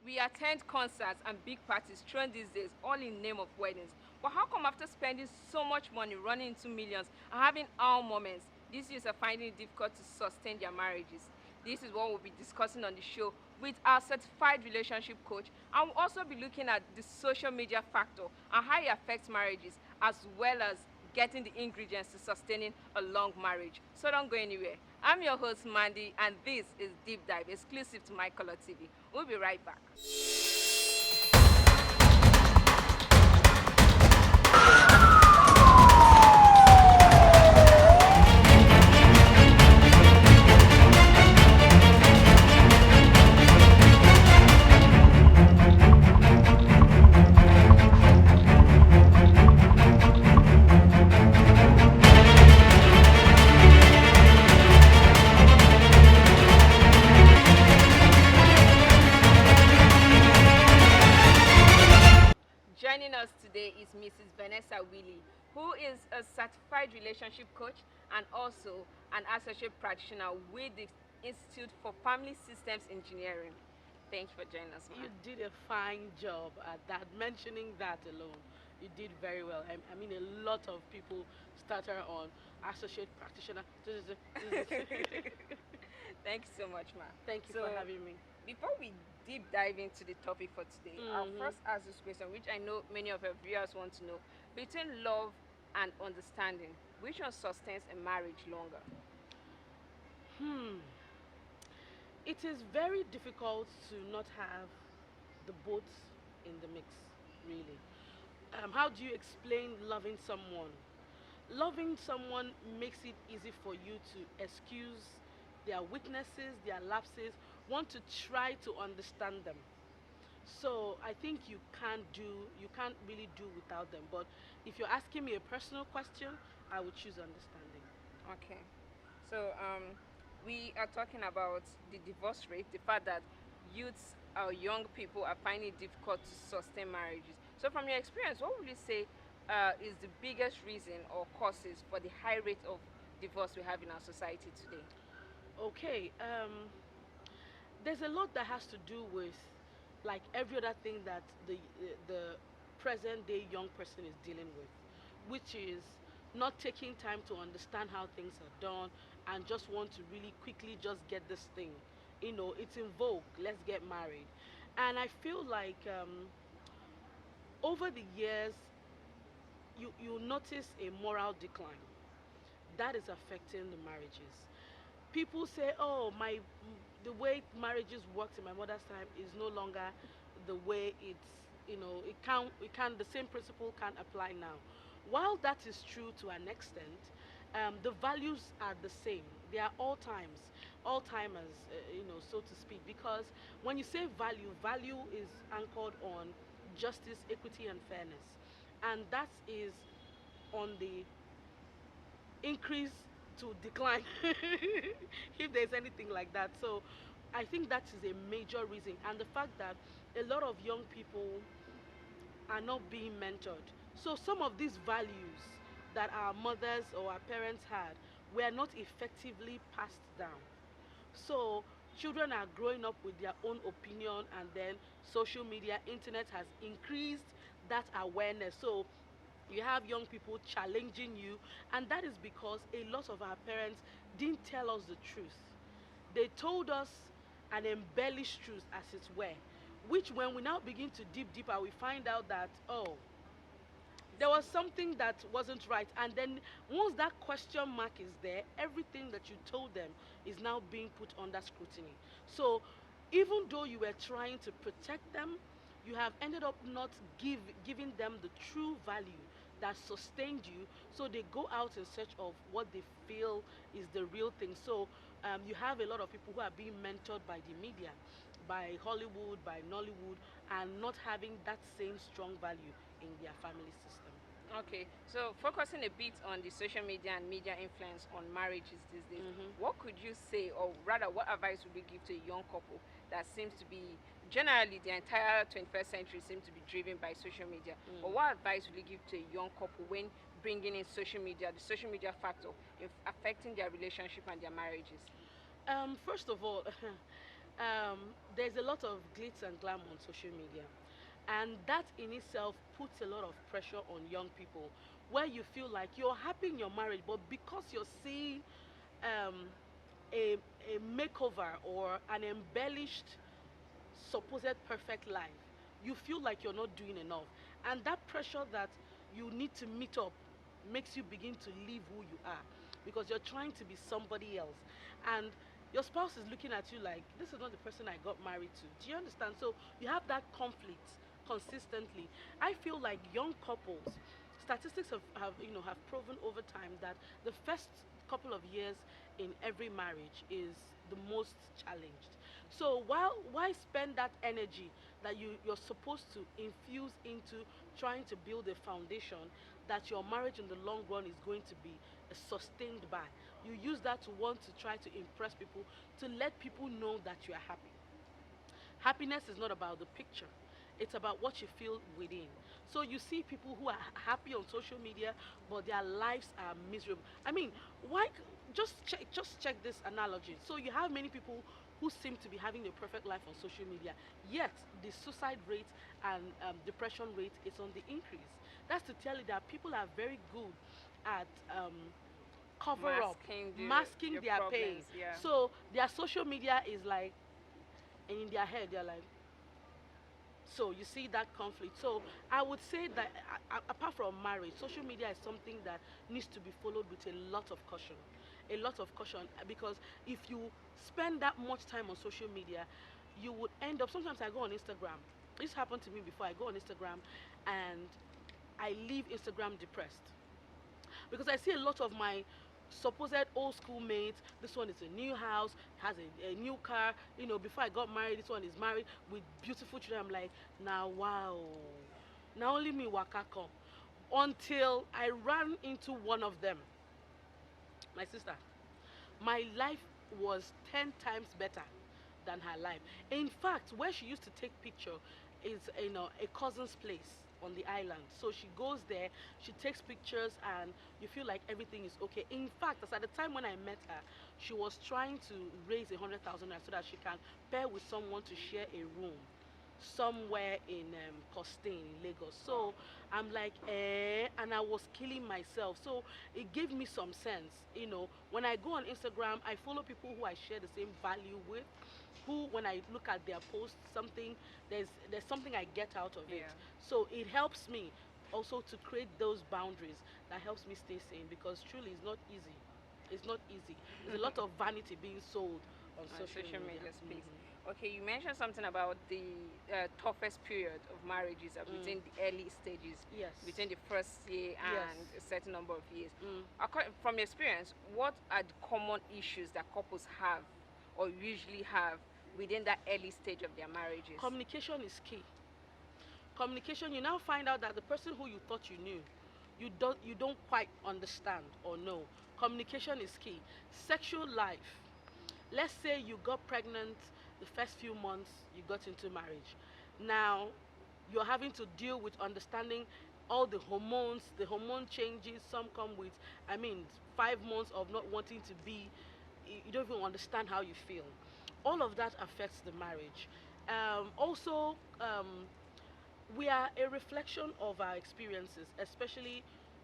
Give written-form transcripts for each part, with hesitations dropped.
We attend concerts and big parties thrown these days, all in name of weddings. But how come after spending so much money running into millions and having our moments, these youths are finding it difficult to sustain their marriages? This is what we'll be discussing on the show with our certified relationship coach, and we'll also be looking at the social media factor and how it affects marriages, as well as getting the ingredients to sustaining a long marriage. So don't go anywhere. I'm your host, Mandy, and this is Deep Dive, exclusive to My Color TV. We'll be right back. Joining us today is Mrs. Vanessa Willie, who is a certified relationship coach and also an associate practitioner with the Institute for Family Systems Engineering. Thank you for joining us, You ma'am. did a fine job at that. Mentioning that alone, you did very well. I mean, a lot of people started on associate practitioner. Thank you so much, ma'am. Thank you So, for having me. before we deep dive into the topic for today, I'll Hmm. first ask this question, which I know many of our viewers want to know. Between love and understanding, which one sustains a marriage longer? Hmm. It is very difficult to not have the both in the mix, really. How do you explain loving someone? Loving someone makes it easy for you to excuse their weaknesses, their lapses, want to try to understand them. So I think you can't really do without them. But if you're asking me a personal question, I would choose understanding. Okay. So we are talking about the divorce rate, the fact that youths or young people are finding it difficult to sustain marriages. So from your experience, what would you say is the biggest reason or causes for the high rate of divorce we have in our society today? Okay, there's a lot that has to do with like every other thing that the present day young person is dealing with, which is not taking time to understand how things are done and just want to really quickly just get this thing. It's in vogue. Let's get married, and I feel like over the years you notice a moral decline that is affecting the marriages. People say, "Oh, the way marriages worked in my mother's time is no longer the way it's it can the same principle can apply now." While that is true to an extent, the values are the same. They are all timers, so to speak. Because when you say value, value is anchored on justice, equity, and fairness, and that is on the increase to decline if there's anything like that. So I think that is a major reason, and the fact that a lot of young people are not being mentored. So some of these values that our mothers or our parents had were not effectively passed down. So children are growing up with their own opinion, and then social media, internet has increased that awareness. So you have young people challenging you, and that is because a lot of our parents didn't tell us the truth. They told us an embellished truth, as it were, which when we now begin to deep deeper, we find out that, oh, there was something that wasn't right. And then once that question mark is there, everything that you told them is now being put under scrutiny. So even though you were trying to protect them, you have ended up not giving them the true value that sustained you. So they go out in search of what they feel is the real thing. So you have a lot of people who are being mentored by the media, by Hollywood, by Nollywood, and not having that same strong value in their family system. Okay, so focusing a bit on the social media and media influence on marriages these days, Hmm. what could you say, or rather, what advice would you give to a young couple that seems to be generally the entire 21st century seems to be driven by social media? Or Mm. what advice would you give to a young couple when bringing in social media, the social media factor, in affecting their relationship and their marriages? First of all, There's a lot of glitz and glam on social media, and that in itself puts a lot of pressure on young people, where you feel like you're happy in your marriage, but because you're seeing um, a, a makeover or an embellished supposed perfect life, you feel like you're not doing enough. And that pressure that you need to meet up makes you begin to live who you are, because you're trying to be somebody else. And your spouse is looking at you like, this is not the person I got married to. Do you understand? So you have that conflict consistently. I feel like young couples, statistics have proven over time that the first couple of years in every marriage is the most challenged. So why spend that energy that you're supposed to infuse into trying to build a foundation that your marriage in the long run is going to be sustained by? You use that to want to try to impress people, to let people know that you are happy. Happiness is not about the picture, it's about what you feel within. So you see people who are happy on social media, but their lives are miserable. I mean, why? Just check this analogy. So you have many people who seem to be having the perfect life on social media, yet the suicide rate and depression rate is on the increase. That's to tell you that people are very good at cover up, Masking masking your their pain. problems, yeah. So their social media is like, and in their head they're like, so you see that conflict. So I would say that apart from marriage, social media is something that needs to be followed with a lot of caution. A lot of caution, because if you spend that much time on social media, you would end up. Sometimes I go on Instagram. This happened to me before. I go on Instagram and I leave Instagram depressed, because I see a lot of my supposed old school mates. This one is a new house, has a new car. Before I got married, this one is married with beautiful children. I'm like, now wow, now only me waka come. Until I ran into one of them, my sister. My life was 10 times better than her life. In fact, where she used to take picture is a cousin's place on the island. So she goes there, she takes pictures, and you feel like everything is okay. In fact, as at the time when I met her, she was trying to raise 100,000 so that she can pair with someone to share a room somewhere in Costain, in Lagos. Wow. So I'm like, and I was killing myself. So it gave me some sense. When I go on Instagram, I follow people who I share the same value with, who, when I look at their posts, there's something I get out of it. Yeah. So it helps me also to create those boundaries that helps me stay sane, because truly it's not easy. It's not easy. There's a lot of vanity being sold on On social social media. media space. Mhm. Okay, you mentioned something about the toughest period of marriages are Mm. between the early stages, Yes. between the first year Yes. and a certain number of years. Mm. From your experience, what are the common issues that couples have or usually have within that early stage of their marriages? Communication is key. Communication, you now find out that the person who you thought you knew, you don't quite understand or know. Communication is key. Sexual life. Let's say you got pregnant the first few months you got into marriage. Now you're having to deal with understanding all the hormones, the hormone changes. Some come with, I mean, 5 months of not wanting to be. You don't even understand how you feel. All of that affects the marriage. Also, we are a reflection of our experiences, especially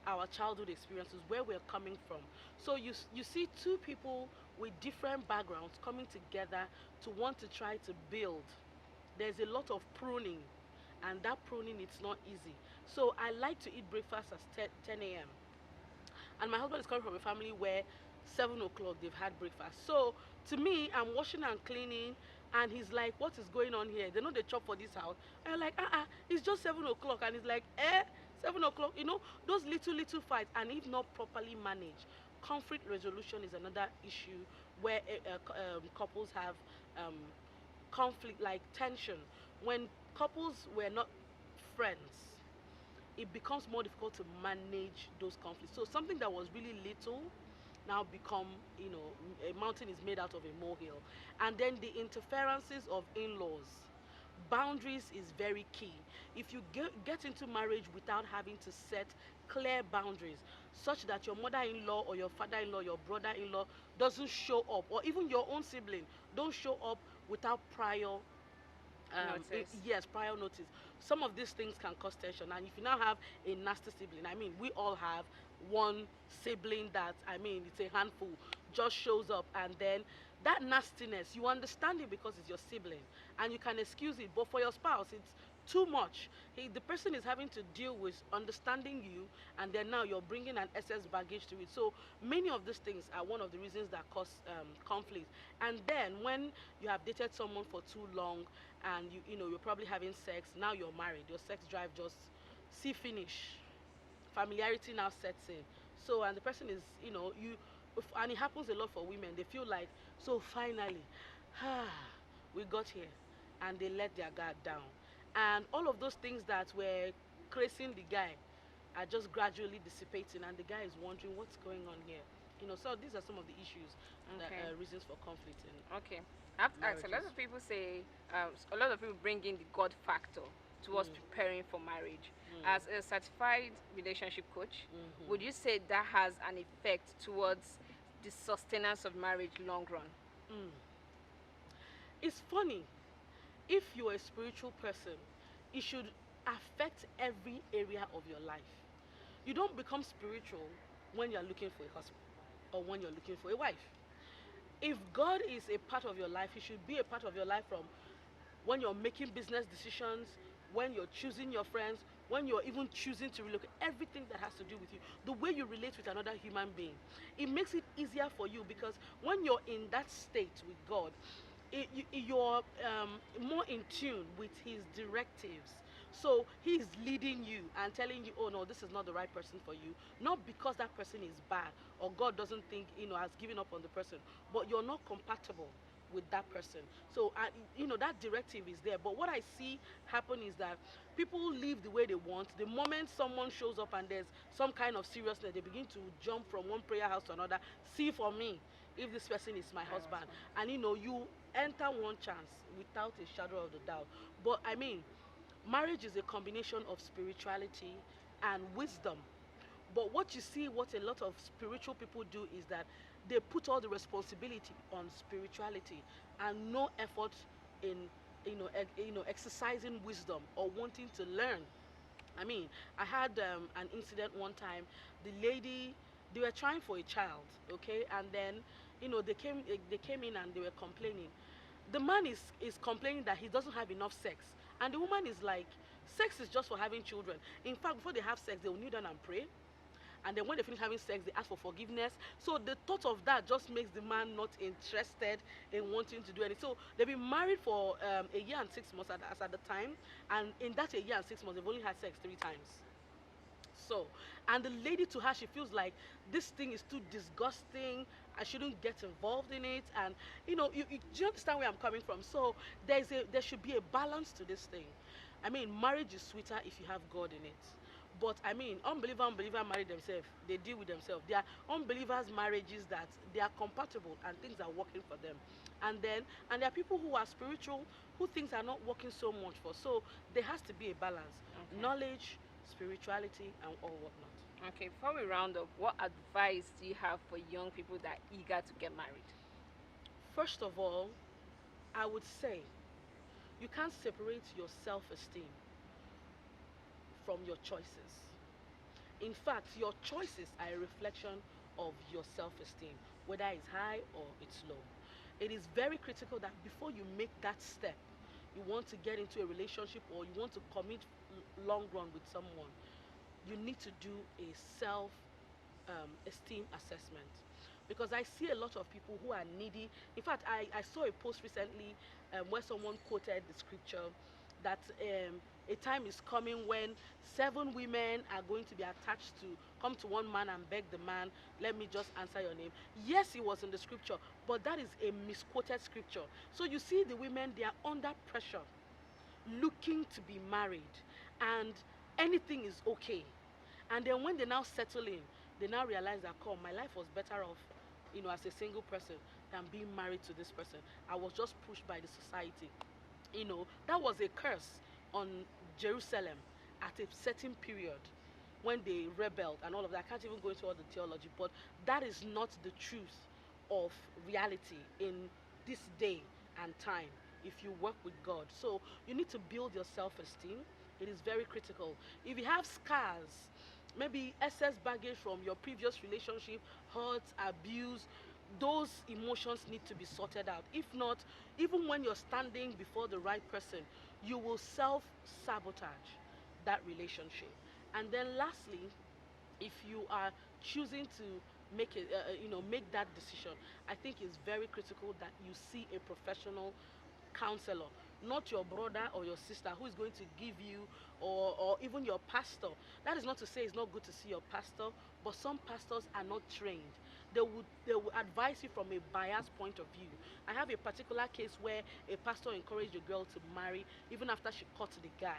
our childhood experiences, where we're coming from. So you see two people with different backgrounds coming together to want to try to build. There's a lot of pruning, and that pruning, it's not easy. So I like to eat breakfast at 10 a.m. And my husband is coming from a family where 7 o'clock they've had breakfast. So to me, I'm washing and cleaning, and he's like, "What is going on here? They know they chop for this house." And I'm like, it's just 7 o'clock," and he's like, 7 o'clock. Those little fights, and if not properly managed, conflict resolution is another issue where couples have um, conflict, like tension. When couples were not friends, it becomes more difficult to manage those conflicts. So something that was really little now become, a mountain is made out of a molehill. And then the interferences of in-laws. Boundaries is very key. If you get into marriage without having to set clear boundaries, such that your mother-in-law or your father-in-law, your brother-in-law doesn't show up, or even your own sibling don't show up without prior Notice. yes, prior notice. Some of these things can cause tension. And if you now have a nasty sibling, I mean, we all have one sibling that, I mean, it's a handful, just shows up, and then that nastiness, you understand it because it's your sibling and you can excuse it. But for your spouse, it's too much. The person is having to deal with understanding you, and then now you're bringing an excess baggage to it. So many of these things are one of the reasons that cause conflict. And then when you have dated someone for too long, and you know you're probably having sex, now you're married, your sex drive just see finish, familiarity now sets in. So, and the person is, and it happens a lot for women. They feel like, so finally, we got here, and they let their guard down, and all of those things that were crazing the guy are just gradually dissipating, and the guy is wondering what's going on here. So these are some of the issues, that Okay. reasons for conflict in Okay. I have to ask. A lot marriages. of people say, a lot of people bring in the God factor towards Mm, preparing for marriage. As mm, a certified relationship coach, would you mm-hmm. say that has an effect towards the sustenance of marriage long run? Mm. It's funny. If you're a spiritual person, it should affect every area of your life. You don't become spiritual when you're looking for a husband or when you're looking for a wife. If God is a part of your life, He should be a part of your life from when you're making business decisions, when you're choosing your friends, when you're even choosing to relocate, everything that has to do with you, the way you relate with another human being, it makes it easier for you because when you're in that state with God, you're more in tune with His directives. So He's leading you and telling you, oh no, this is not the right person for you. Not because that person is bad or God doesn't think, has given up on the person, but you're not compatible with that person. So, that directive is there. But what I see happen is that people live the way they want. The moment someone shows up and there's some kind of seriousness, they begin to jump from one prayer house to another. See for me, if this person is my My husband, husband. and you enter one chance without a shadow of the doubt. But I mean, marriage is a combination of spirituality and wisdom. But what you see, what a lot of spiritual people do is that they put all the responsibility on spirituality and no effort in exercising wisdom or wanting to learn. I mean, I had an incident one time. The lady, they were trying for a child, okay, and then they came in and they were complaining. The man is complaining that he doesn't have enough sex, and the woman is like, sex is just for having children. In fact, before they have sex, they will kneel down and pray, and then when they finish having sex they ask for forgiveness. So the thought of that just makes the man not interested in wanting to do anything. So they've been married for a year and 6 months as at the time, and in that a year and 6 months they've only had sex 3 times. So, and the lady, to her, she feels like this thing is too disgusting. I shouldn't get involved in it. And do you understand where I'm coming from? So there should be a balance to this thing. I mean, marriage is sweeter if you have God in it. But I mean, unbeliever marry themselves. They deal with themselves. There are unbelievers marriages that they are compatible and things are working for them. And there are people who are spiritual who things are not working so much for. So there has to be a balance. Okay. Knowledge, spirituality, and all whatnot. Okay. Before we round up, what advice do you have for young people that are eager to get married? First of all, I would say you can't separate your self esteem from your choices. In fact, your choices are a reflection of your self esteem, whether it's high or it's low. It is very critical that before you make that step, you want to get into a relationship or you want to commit long run with someone, you need to do a self esteem assessment, because I see a lot of people who are needy. In fact, I saw a post recently where someone quoted the scripture that a time is coming when 7 women are going to be attached to come to one man and beg the man, let me just answer your name. Yes, it was in the scripture, but that is a misquoted scripture. So you see the women, they are under pressure looking to be married, and anything is okay. And then when they now settle in, they now realize that, come, my life was better off, as a single person than being married to this person. I was just pushed by the society. That was a curse on Jerusalem at a certain period when they rebelled and all of that. I can't even go into all the theology, but that is not the truth of reality in this day and time if you work with God. So you need to build your self-esteem. It is very critical. If you have scars, maybe excess baggage from your previous relationship, hurt, abuse, those emotions need to be sorted out. If not, even when you're standing before the right person, you will self sabotage that relationship. And then lastly, if you are choosing to make that decision, I think it's very critical that you see a professional counselor, not your brother or your sister who is going to give you, or even your pastor. That is not to say it's not good to see your pastor, but some pastors are not trained. They would advise you from a biased point of view. I have a particular case where a pastor encouraged a girl to marry even after she caught the guy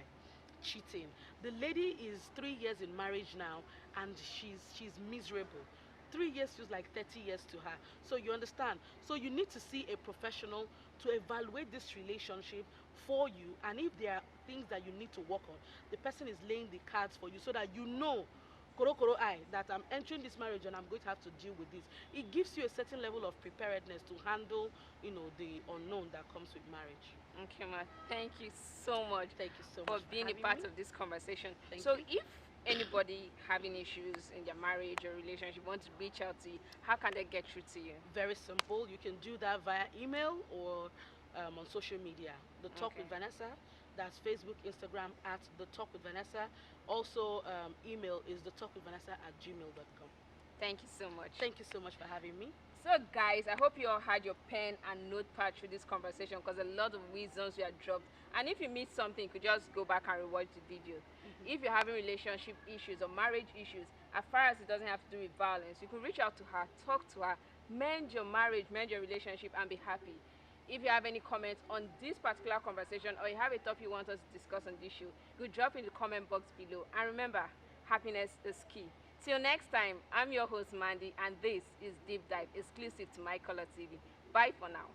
cheating. The lady is 3 years in marriage now, and she's miserable. 3 years feels like 30 years to her. So you understand. So you need to see a professional to evaluate this relationship for you, and if there are things that you need to work on, the person is laying the cards for you so that you know, koro koro I, that I'm entering this marriage and I'm going to have to deal with this. It gives you a certain level of preparedness to handle, the unknown that comes with marriage. Okay, ma. Thank you so much Thank you so for much for being a having part me. of this conversation. Thank So, you. if anybody having issues in their marriage or relationship wants to reach out to you, how can they get through to you? Very simple. You can do that via email or on social media. The Talk Okay. with Vanessa. That's Facebook, Instagram at The Talk with Vanessa. Also, email is the talk with Vanessa at gmail.com. Thank you so much. Thank you so much for having me. So, guys, I hope you all had your pen and notepad through this conversation because a lot of wisdoms were dropped. And if you missed something, you could just go back and rewatch the video. If you're having relationship issues or marriage issues, as far as it doesn't have to do with violence, you could reach out to her, talk to her, mend your marriage, mend your relationship, and be happy. If you have any comments on this particular conversation or you have a topic you want us to discuss on this show, you could drop in the comment box below. And remember, happiness is key. Till next time, I'm your host Mandy, and this is Deep Dive exclusive to My Color TV. Bye for now.